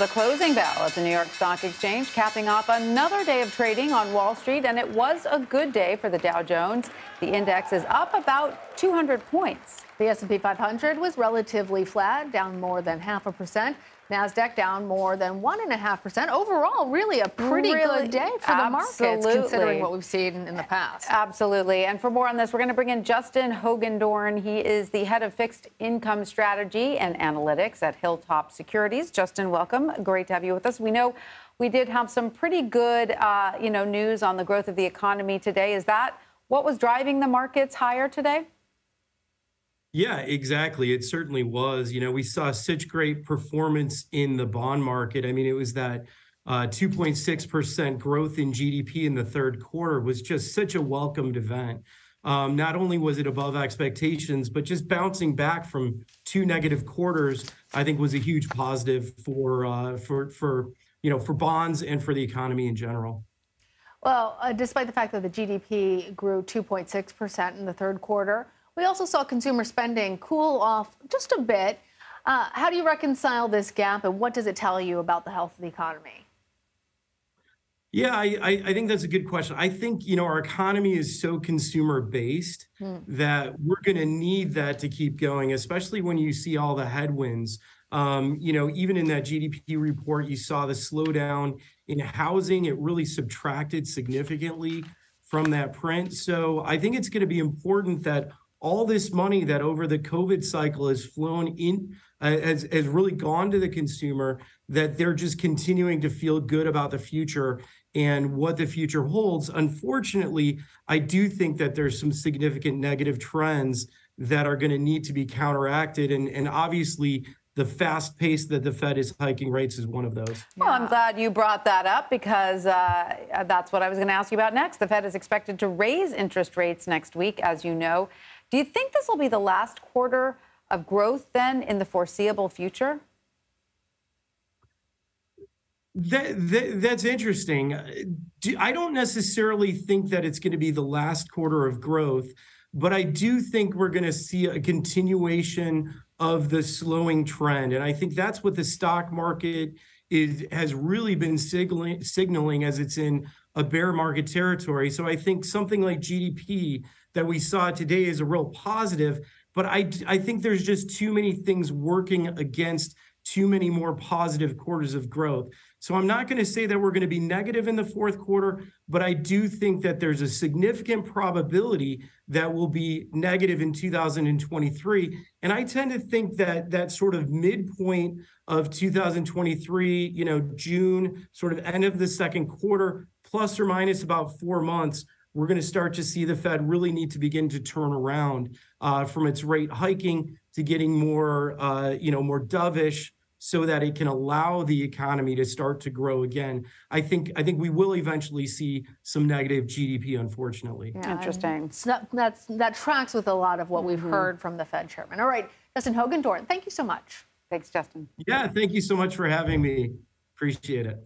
the closing bell at the New York Stock Exchange, capping off another day of trading on Wall Street, and it was a good day for the Dow Jones. The index is up about 200 points. The S&P 500 was relatively flat, down more than 0.5%. NASDAQ down more than 1.5%. Overall, really a pretty good day for the markets, considering what we've seen in the past. Absolutely. And for more on this, we're going to bring in Justin Hoogendoorn. He is the head of fixed income strategy and analytics at Hilltop Securities. Justin, welcome. Great to have you with us. We know we did have some pretty good, news on the growth of the economy today. Is that what was driving the markets higher today? Yeah, exactly. It certainly was. We saw such great performance in the bond market. I mean, it was that 2.6% growth in GDP in the third quarter was just such a welcomed event. Not only was it above expectations, but just bouncing back from two negative quarters, I think was a huge positive for bonds and for the economy in general. Well, despite the fact that the GDP grew 2.6% in the third quarter, we also saw consumer spending cool off just a bit. How do you reconcile this gap, and what does it tell you about the health of the economy? Yeah, I think that's a good question. I think, our economy is so consumer-based that we're going to need that to keep going, especially when you see all the headwinds. Even in that GDP report, you saw the slowdown in housing. It really subtracted significantly from that print. So I think it's going to be important that all this money that over the COVID cycle has flown in, has really gone to the consumer, that they're just continuing to feel good about the future and what the future holds. Unfortunately, I do think that there's some significant negative trends that are going to need to be counteracted. And obviously, the fast pace that the Fed is hiking rates is one of those. Well, I'm glad you brought that up, because that's what I was going to ask you about next. The Fed is expected to raise interest rates next week, as you know. Do you think this will be the last quarter of growth then in the foreseeable future? That's interesting. I don't necessarily think that it's going to be the last quarter of growth, but I do think we're going to see a continuation of the slowing trend. And I think that's what the stock market has really been signaling as it's in a bear market territory. So I think something like GDP that we saw today is a real positive, but I think there's just too many things working against too many more positive quarters of growth. So I'm not going to say that we're going to be negative in the fourth quarter, but I do think that there's a significant probability that we'll be negative in 2023. And I tend to think that that sort of midpoint of 2023, June, sort of end of the second quarter, plus or minus about 4 months, we're going to start to see the Fed really need to begin to turn around from its rate hiking to getting more, more dovish, so that it can allow the economy to start to grow again. I think we will eventually see some negative GDP, unfortunately. Yeah, interesting. That tracks with a lot of what we've heard from the Fed chairman. All right, Justin Hoogendoorn, thank you so much. Thanks, Justin. Yeah, thank you so much for having me. Appreciate it.